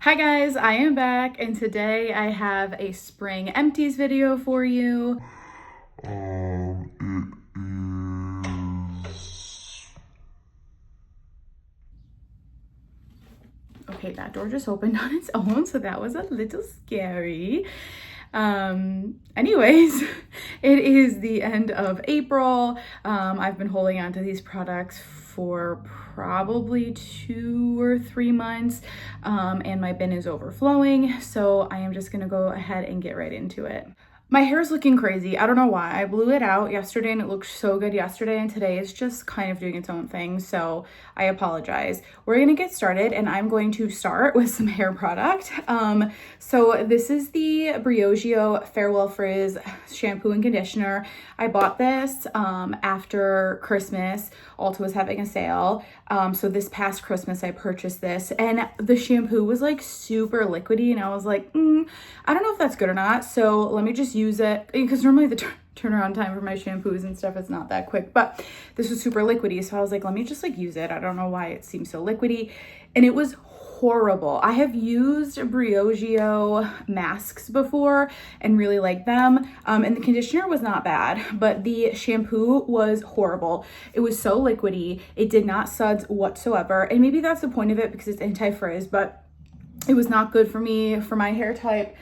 Hi guys, I am back and today I have a spring empties video for you. Okay, that door just opened on its own, so that was a little scary. Anyways, it is the end of April. I've been holding on to these products for probably 2 or 3 months, and my bin is overflowing, so I am just gonna go ahead and get right into it. My hair is looking crazy. I don't know why. I blew it out yesterday and it looked so good yesterday, and today it's just kind of doing its own thing, so I apologize. We're gonna get started and I'm going to start with some hair product. So this is the Briogeo Farewell Frizz shampoo and conditioner. I bought this after Christmas. Ulta was having a sale. So this past Christmas I purchased this, and the shampoo was like super liquidy, and I was like, I don't know if that's good or not. So let me just use it, because normally the turnaround time for my shampoos and stuff is not that quick, but this was super liquidy. So I was like, let me just like use it. I don't know why it seems so liquidy. And it was horrible. I have used Briogeo masks before and really liked them. And the conditioner was not bad, but the shampoo was horrible. It was so liquidy. It did not suds whatsoever. And maybe that's the point of it because it's anti-frizz, but it was not good for me, for my hair type,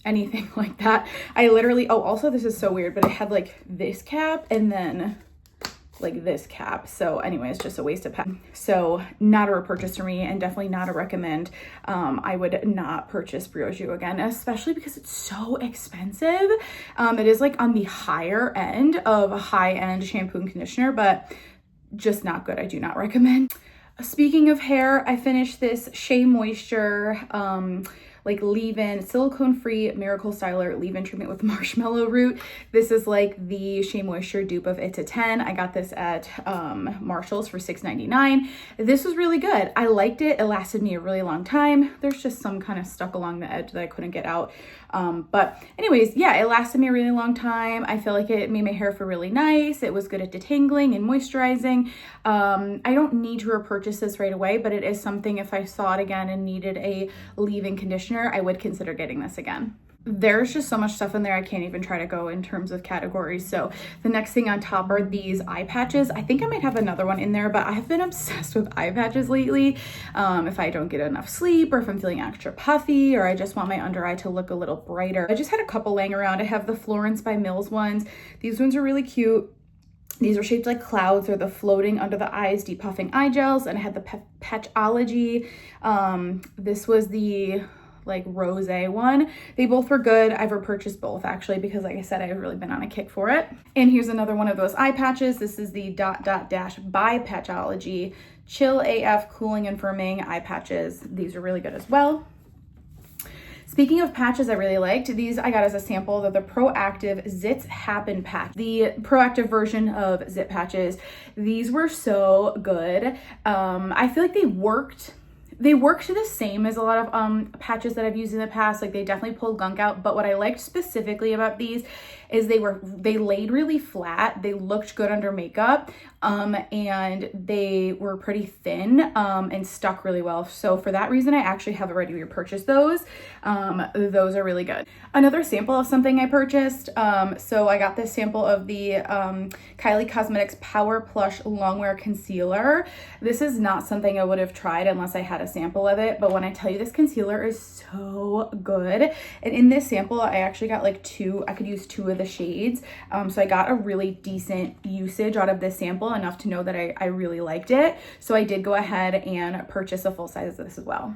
anything like that. I literally, oh, also this is so weird, but I had like this cap and then like this cap. So anyway, it's just a waste of time. So not a repurchase for me, and definitely not a recommend. I would not purchase Briogeo again, especially because it's so expensive. It is like on the higher end of a high-end shampoo and conditioner, but just not good. I do not recommend. Speaking of hair, I finished this Shea Moisture like leave-in silicone-free miracle styler leave-in treatment with marshmallow root. This is like the Shea Moisture dupe of It's a 10. I got this at Marshall's for $6.99. This was really good. I liked it. It lasted me a really long time. There's just some kind of stuck along the edge that I couldn't get out. But anyways, yeah, it lasted me a really long time. I feel like it made my hair feel really nice. It was good at detangling and moisturizing. I don't need to repurchase this right away, but it is something, if I saw it again and needed a leave-in conditioner, I would consider getting this again. There's just so much stuff in there, I can't even try to go in terms of categories. So the next thing on top are these eye patches. I think I might have another one in there, but I've been obsessed with eye patches lately. If I don't get enough sleep, or if I'm feeling extra puffy, or I just want my under eye to look a little brighter. I just had a couple laying around. I have the Florence by Mills ones. These ones are really cute. These are shaped like clouds. They're the floating under the eyes depuffing eye gels. And I had the Patchology. This was the like rose one. They both were good. I've repurchased both actually, because like I said, I've really been on a kick for it. And here's another one of those eye patches. This is the Dash by Patchology Chill AF Cooling and Firming eye patches. These are really good as well. Speaking of patches I really liked, these I got as a sample. They're the Proactive Zits Happen patch, the proactive version of zit patches. These were so good. I feel like they worked the same as a lot of patches that I've used in the past. Like they definitely pulled gunk out, but what I liked specifically about these is they laid really flat. They looked good under makeup, and they were pretty thin, and stuck really well. So for that reason, I actually have already repurchased those. Those are really good. Another sample of something I purchased. So I got this sample of the Kylie Cosmetics Power Plush Longwear Concealer. This is not something I would have tried unless I had a sample of it, but when I tell you this concealer is so good, and in this sample I actually got like I could use 2 of the shades, so I got a really decent usage out of this sample, enough to know that I really liked it. So I did go ahead and purchase a full size of this as well.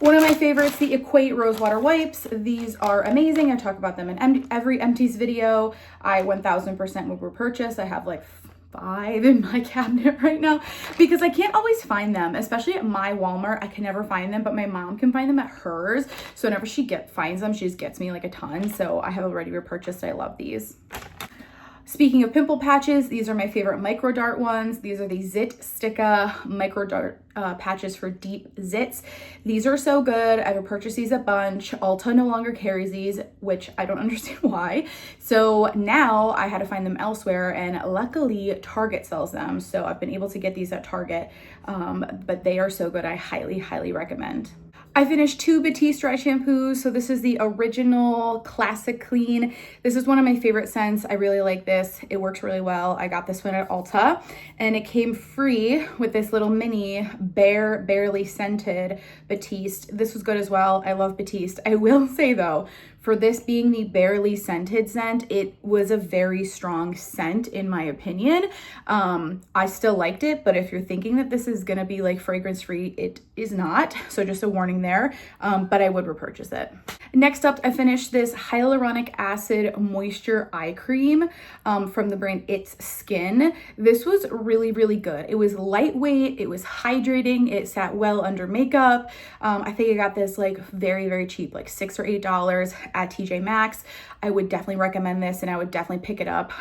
One of my favorites, the Equate Rosewater Wipes. These are amazing. I talk about them in every empties video. I 1000% would repurchase. I have like 5 in my cabinet right now because I can't always find them, especially at my Walmart. I can never find them, but my mom can find them at hers. So whenever she finds them, she just gets me like a ton. So I have already repurchased. I love these. Speaking of pimple patches, these are my favorite Micro Dart ones. These are the Zit Sticka Micro Dart patches for deep zits. These are so good. I've purchased these a bunch. Ulta no longer carries these, which I don't understand why. So now I had to find them elsewhere, and luckily Target sells them. So I've been able to get these at Target, but they are so good. I highly, highly recommend. I finished 2 Batiste dry shampoos. So this is the original Classic Clean. This is one of my favorite scents. I really like this. It works really well. I got this one at Ulta, and it came free with this little mini barely scented Batiste. This was good as well. I love Batiste. I will say though, for this being the barely scented scent, it was a very strong scent in my opinion. I still liked it, but if you're thinking that this is gonna be like fragrance free, it is not. So just a warning there, but I would repurchase it. Next up, I finished this hyaluronic acid moisture eye cream from the brand It's Skin. This was really, really good. It was lightweight, it was hydrating, it sat well under makeup. I think I got this like very, very cheap, like $6 or $8 at TJ Maxx. I would definitely recommend this, and I would definitely pick it up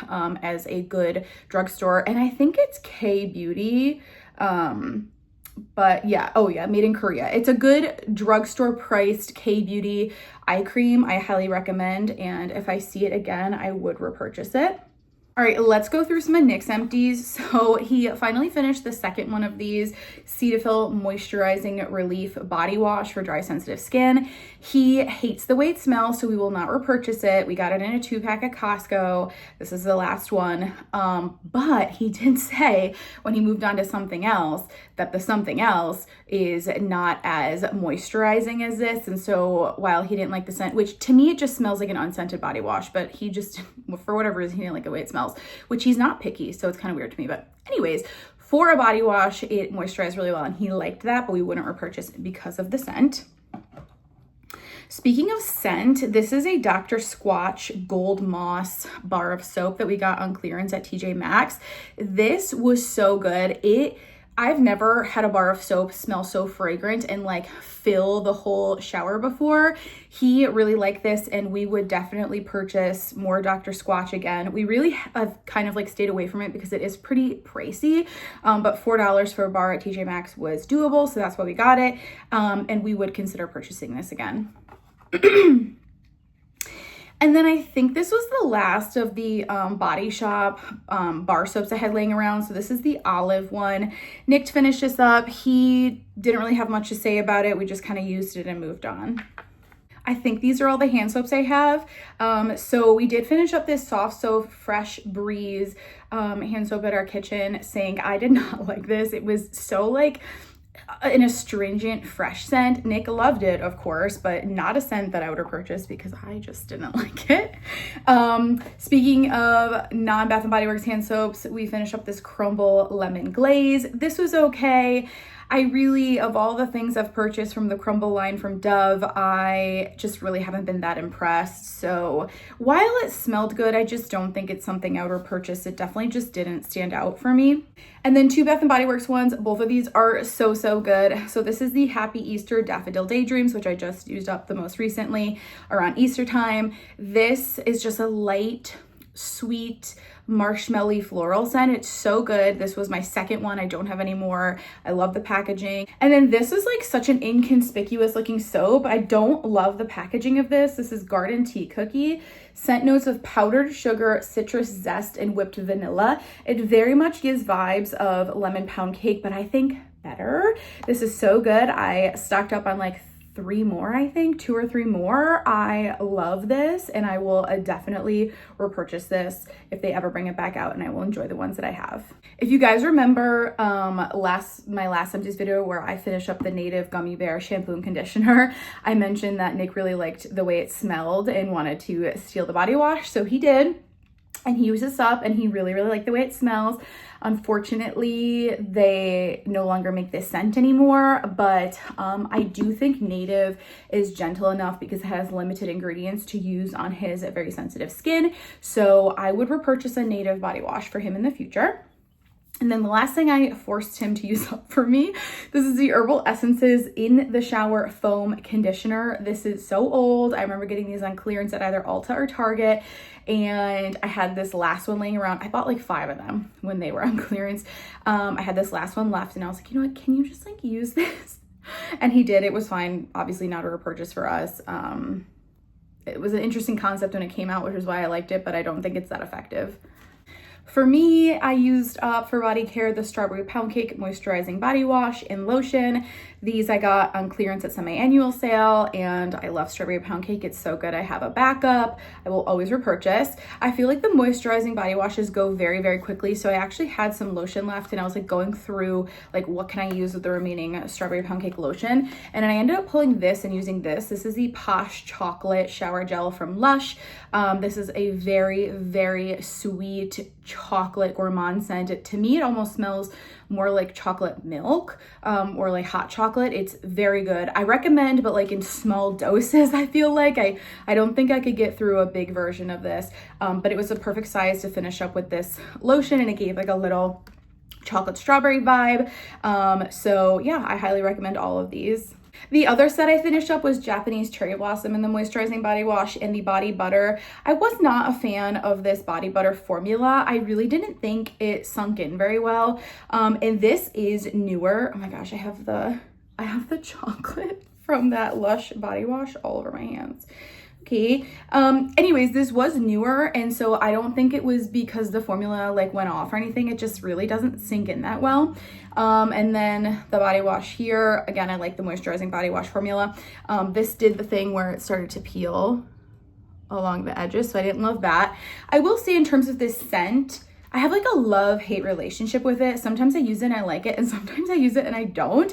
as a good drugstore. And I think it's K Beauty. But yeah, oh yeah, made in Korea. It's a good drugstore priced K Beauty eye cream. I highly recommend, and if I see it again, I would repurchase it. All right, let's go through some of NYX empties. So he finally finished the second one of these, Cetaphil Moisturizing Relief Body Wash for dry sensitive skin. He hates the way it smells, so we will not repurchase it. We got it in a 2-pack at Costco. This is the last one. But he did say when he moved on to something else that the something else is not as moisturizing as this. And so while he didn't like the scent, which to me, it just smells like an unscented body wash, but he just, for whatever reason, he didn't like the way it smells, which he's not picky. So it's kind of weird to me, but anyways, for a body wash, it moisturized really well and he liked that, but we wouldn't repurchase it because of the scent. Speaking of scent, this is a Dr. Squatch Gold Moss bar of soap that we got on clearance at TJ Maxx. This was so good. I've never had a bar of soap smell so fragrant and like fill the whole shower before. He really liked this, and we would definitely purchase more Dr. Squatch again. We really have kind of like stayed away from it because it is pretty pricey, but $4 for a bar at TJ Maxx was doable, so that's why we got it, and we would consider purchasing this again. And then I think this was the last of the Body Shop bar soaps I had laying around. So this is the olive one. Nick finished this up. He didn't really have much to say about it. We just kind of used it and moved on. I think these are all the hand soaps I have. So we did finish up this Soft Soap Fresh Breeze hand soap at our kitchen sink. I did not like this. It was so like an astringent fresh scent. Nick loved it, of course, but not a scent that I would have purchased because I just didn't like it. Speaking of non-Bath & Body Works hand soaps, we finished up this Crumble Lemon Glaze. This was okay. I really, of all the things I've purchased from the Crumble line from Dove, I just really haven't been that impressed. So while it smelled good, I just don't think it's something I would repurchase. It definitely just didn't stand out for me. And then 2 Bath & Body Works ones, both of these are so, so good. So this is the Happy Easter Daffodil Daydreams, which I just used up the most recently around Easter time. This is just a light, sweet, marshmallowy floral scent. It's so good. This was my second one. I don't have any more. I love the packaging. And then this is like such an inconspicuous looking soap. I don't love the packaging of this. This is Garden Tea Cookie. Scent notes of powdered sugar, citrus zest, and whipped vanilla. It very much gives vibes of lemon pound cake, but I think better. This is so good. I stocked up on like 3 more, I think 2 or 3 more. I love this, and I will definitely repurchase this if they ever bring it back out, and I will enjoy the ones that I have. If you guys remember my last empties video where I finished up the Native Gummy Bear shampoo and conditioner, I mentioned that Nick really liked the way it smelled and wanted to steal the body wash, so he did. And he used this up and he really, really liked the way it smells. Unfortunately, they no longer make this scent anymore, but I do think Native is gentle enough because it has limited ingredients to use on his very sensitive skin. So I would repurchase a Native body wash for him in the future. And then the last thing I forced him to use up for me, this is the Herbal Essences In the Shower Foam Conditioner. This is so old. I remember getting these on clearance at either Ulta or Target, and I had this last one laying around. I bought like 5 of them when they were on clearance. I had this last one left, and I was like, you know what, can you just like use this? And he did. It was fine. Obviously not a repurchase for us. It was an interesting concept when it came out, which is why I liked it, but I don't think it's that effective. For me, I used up for body care the Strawberry Pound Cake Moisturizing Body Wash and Lotion. These I got on clearance at semi-annual sale, and I love Strawberry Pound Cake. It's so good. I have a backup. I will always repurchase. I feel like the moisturizing body washes go very, very quickly, so I actually had some lotion left, and I was like going through like what can I use with the remaining Strawberry Pound Cake lotion, and I ended up pulling this and using this. This is the Posh Chocolate Shower Gel from Lush. This is a very, very sweet chocolate gourmand scent. To me, it almost smells more like chocolate milk or like hot chocolate. It's very good. I recommend, but like in small doses. I feel like I don't think I could get through a big version of this, but it was a perfect size to finish up with this lotion, and it gave like a little chocolate strawberry vibe. So yeah, I highly recommend all of these. The other set I finished up was Japanese Cherry Blossom in the Moisturizing Body Wash and the Body Butter. I was not a fan of this body butter formula. I really didn't think it sunk in very well. And this is newer. Oh my gosh, I have the chocolate from that Lush body wash all over my hands. Okay. Anyways, this was newer, and so I don't think it was because the formula like went off or anything. It just really doesn't sink in that well. And then the body wash here, again, I like the moisturizing body wash formula. This did the thing where it started to peel along the edges, so I didn't love that. I will say in terms of this scent, I have like a love-hate relationship with it. Sometimes I use it and I like it, and sometimes I use it and I don't.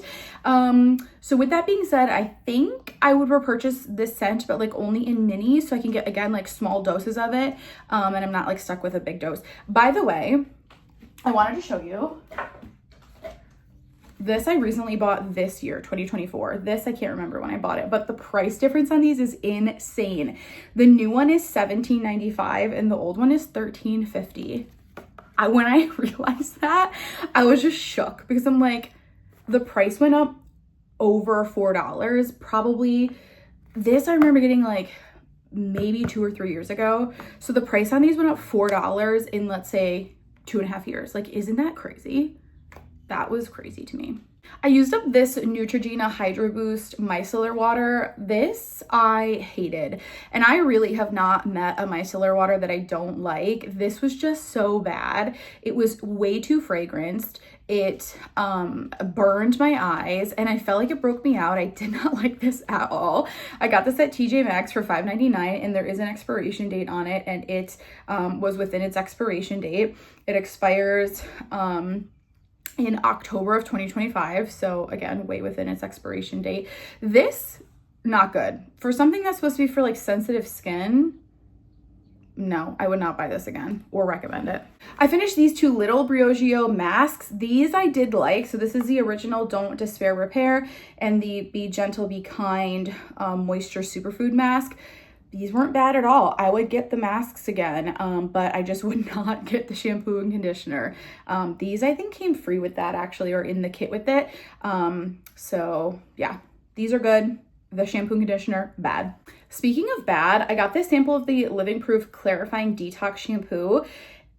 So with that being said, I think I would repurchase this scent, but like only in minis, so I can get, again, like small doses of it, and I'm not like stuck with a big dose. By the way, I wanted to show you this. I recently bought this year, 2024. This, I can't remember when I bought it, but the price difference on these is insane. The new one is $17.95 and the old one is $13.50. When I realized that, I was just shook because I'm like, the price went up over $4. Probably this I remember getting like maybe 2 or 3 years ago. So the price on these went up $4 in, let's say, 2.5 years. Like, isn't that crazy? That was crazy to me. I used up this Neutrogena Hydro Boost micellar water. This I hated, and I really have not met a micellar water that I don't like. This was just so bad. It was way too fragranced. It burned my eyes, and I felt like it broke me out. I did not like this at all. I got this at TJ Maxx for $5.99, and there is an expiration date on it, and it was within its expiration date. It expires in October of 2025. So again, way within its expiration date. This, not good. For something that's supposed to be for like sensitive skin, no, I would not buy this again or recommend it. I finished these 2 little Briogeo masks. These I did like. So this is the original Don't Despair Repair and the Be Gentle, Be Kind Moisture Superfood Mask. These weren't bad at all. I would get the masks again, but I just would not get the shampoo and conditioner. These I think came free with that actually, or in the kit with it. So yeah, these are good. The shampoo and conditioner, bad. Speaking of bad, I got this sample of the Living Proof Clarifying Detox Shampoo,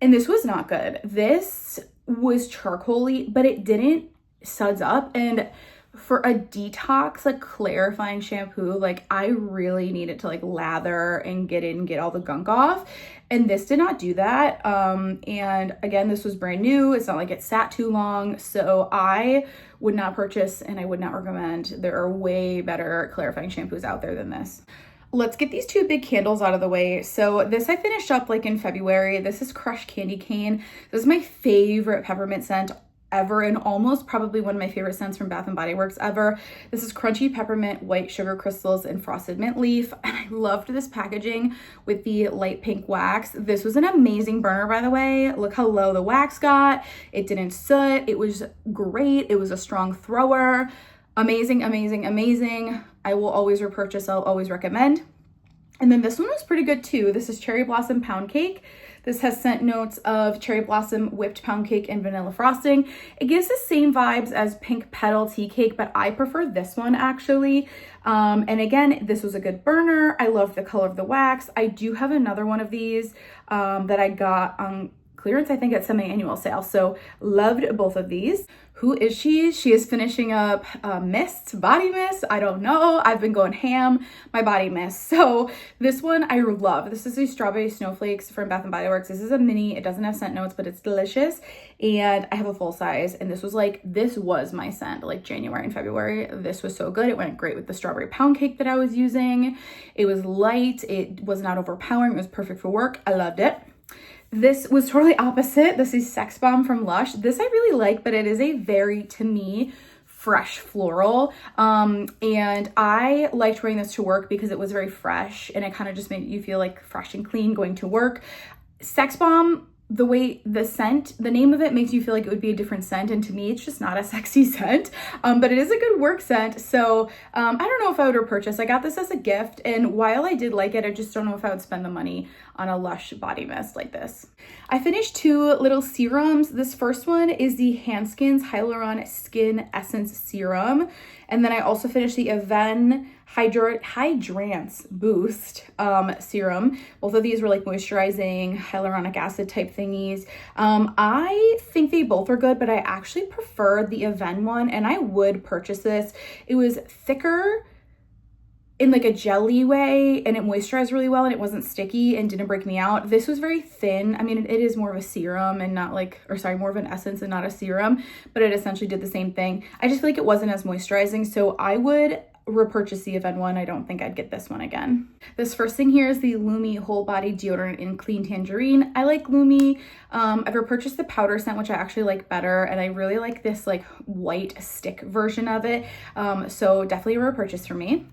and this was not good. This was charcoaly, but it didn't suds up, and for a detox, like clarifying shampoo, like I really needed to like lather and get in and get all the gunk off. And this did not do that. And again, this was brand new. It's not like it sat too long. So I would not purchase and I would not recommend. There are way better clarifying shampoos out there than this. Let's get these 2 big candles out of the way. So this I finished up like in February. This is Crushed Candy Cane. This is my favorite peppermint scent ever, and almost probably one of my favorite scents from Bath & Body Works ever. This is Crunchy Peppermint, White Sugar Crystals, and Frosted Mint Leaf, and I loved this packaging with the light pink wax. This was an amazing burner, by the way. Look how low the wax got. It didn't soot. It was great. It was a strong thrower. Amazing, amazing, amazing. I will always repurchase. I'll always recommend. And then this one was pretty good too. This is Cherry Blossom Pound Cake. This has scent notes of cherry blossom, whipped pound cake, and vanilla frosting. It gives the same vibes as Pink Petal Tea Cake, but I prefer this one actually. And again, this was a good burner. I love the color of the wax. I do have another one of these that I got on clearance, I think, at semi-annual sale. So loved both of these. Who is she? She is finishing up mist, body mist. I don't know. I've been going ham, my body mist. So this one I love. This is a strawberry snowflakes from Bath & Body Works. This is a mini. It doesn't have scent notes, but it's delicious. And I have a full size. And this was my scent like January and February. This was so good. It went great with the strawberry pound cake that I was using. It was light. It was not overpowering. It was perfect for work. I loved it. This was totally opposite. This is Sex Bomb from Lush. This I really like, but it is a very, to me, fresh floral. And I liked wearing this to work because it was very fresh and it kind of just made you feel like fresh and clean going to work. Sex Bomb, the way the scent, the name of it makes you feel like it would be a different scent, and to me it's just not a sexy scent, but it is a good work scent. So I don't know if I would repurchase. I got this as a gift, and while I did like it, I just don't know if I would spend the money on a Lush body mist like this. I finished two little serums. This first one is the Handskins Hyaluron Skin Essence Serum, and then I also finished the Aven Hydrance Boost serum. Both of these were like moisturizing hyaluronic acid type thingies. I think they both are good, but I actually prefer the Aven one, and I would purchase this. It was thicker in like a jelly way, and it moisturized really well, and it wasn't sticky and didn't break me out. This was very thin. I mean, it is more of a serum and not like, or sorry, more of an essence and not a serum, but it essentially did the same thing. I just feel like it wasn't as moisturizing, so I would repurchase the Aven one. I don't think I'd get this one again. This first thing here is the Lumi Whole Body Deodorant in Clean Tangerine. I like Lumi. I've repurchased the powder scent, which I actually like better, and I really like this like white stick version of it. So definitely a repurchase for me.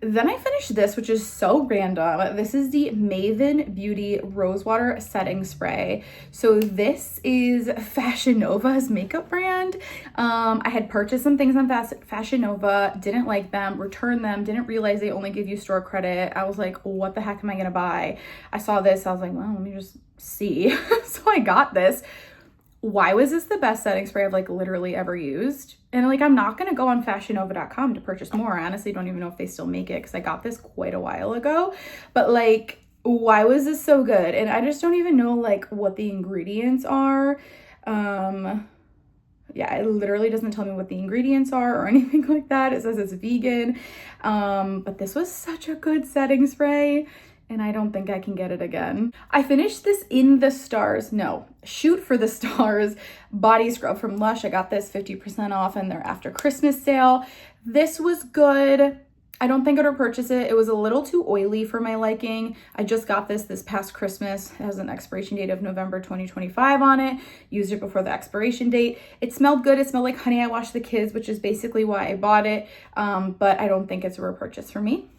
Then I finished this, which is so random. This is the Maven Beauty Rosewater Setting Spray. So this is Fashion Nova's makeup brand. I had purchased some things on Fashion Nova, didn't like them, returned them, didn't realize they only give you store credit. I was like, what the heck am I gonna buy? I saw this, I was like, well, let me just see. So I got this. Why was this the best setting spray I've like literally ever used? And like, I'm not going to go on fashionnova.com to purchase more. I honestly don't even know if they still make it because I got this quite a while ago. But like, why was this so good? And I just don't even know like what the ingredients are. Yeah, it literally doesn't tell me what the ingredients are or anything like that. It says it's vegan. But this was such a good setting spray, and I don't think I can get it again. I finished this Shoot for the Stars body scrub from Lush. I got this 50% off in their after Christmas sale. This was good. I don't think I'd repurchase it. It was a little too oily for my liking. I just got this past Christmas. It has an expiration date of November 2025 on it. Used it before the expiration date. It smelled good. It smelled like Honey I Washed the Kids, which is basically why I bought it. But I don't think it's a repurchase for me.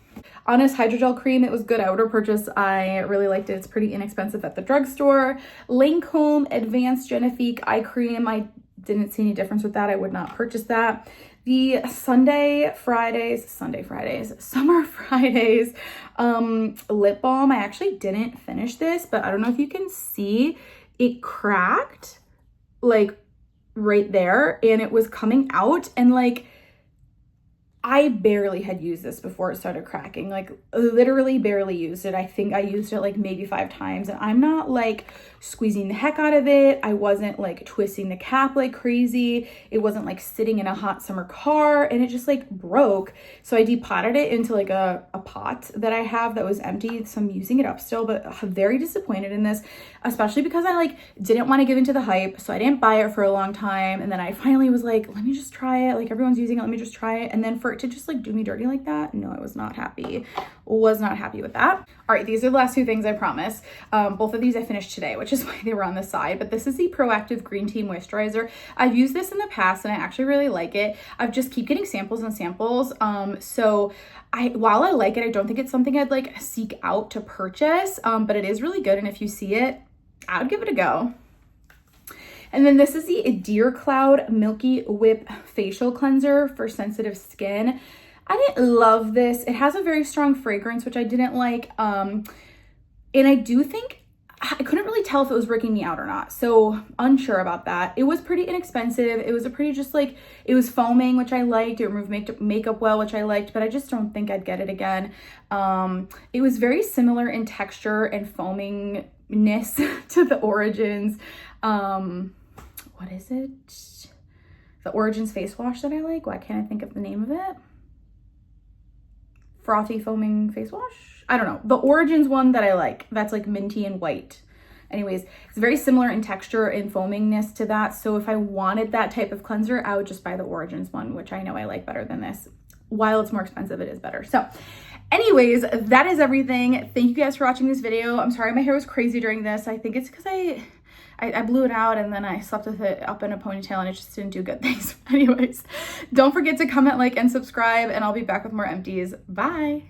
Honest Hydrogel Cream, it was good. I would repurchase. I really liked it. It's pretty inexpensive at the drugstore. Lancome Advanced Genifique Eye Cream. I didn't see any difference with that. I would not purchase that. The Summer Fridays lip balm. I actually didn't finish this, but I don't know if you can see, it cracked like right there, and it was coming out, and like, I barely had used this before it started cracking, like literally barely used it. I think I used it like maybe 5 times, and I'm not like squeezing the heck out of it. I wasn't like twisting the cap like crazy. It wasn't like sitting in a hot summer car, and it just like broke. So I depotted it into like a pot that I have that was empty. So I'm using it up still, but I'm very disappointed in this, especially because I like didn't want to give into the hype. So I didn't buy it for a long time. And then I finally was like, let me just try it. Like everyone's using it, let me just try it. And then for it to just like do me dirty like that, no, I was not happy. Was not happy with that. All right, these are the last 2 things, I promise. Both of these I finished today, which is why they were on the side, but this is the Proactive Green Tea Moisturizer. I've used this in the past and I actually really like it. I've just keep getting samples and samples. So while I like it, I don't think it's something I'd like seek out to purchase, but it is really good. And if you see it, I would give it a go. And then this is the Dear Cloud Milky Whip Facial Cleanser for sensitive skin. I didn't love this. It has a very strong fragrance, which I didn't like. And I do think, I couldn't really tell if it was breaking me out or not. So unsure about that. It was pretty inexpensive. It was a pretty just like, it was foaming, which I liked. It removed makeup well, which I liked, but I just don't think I'd get it again. It was very similar in texture and foamingness to the Origins. What is it? The Origins face wash that I like. Why can't I think of the name of it? Frothy foaming face wash? I don't know. The Origins one that I like. That's like minty and white. Anyways, it's very similar in texture and foamingness to that. So if I wanted that type of cleanser, I would just buy the Origins one, which I know I like better than this. While it's more expensive, it is better. So anyways, that is everything. Thank you guys for watching this video. I'm sorry my hair was crazy during this. I think it's because I blew it out and then I slept with it up in a ponytail and it just didn't do good things. Anyways, don't forget to comment, like, and subscribe, and I'll be back with more empties. Bye.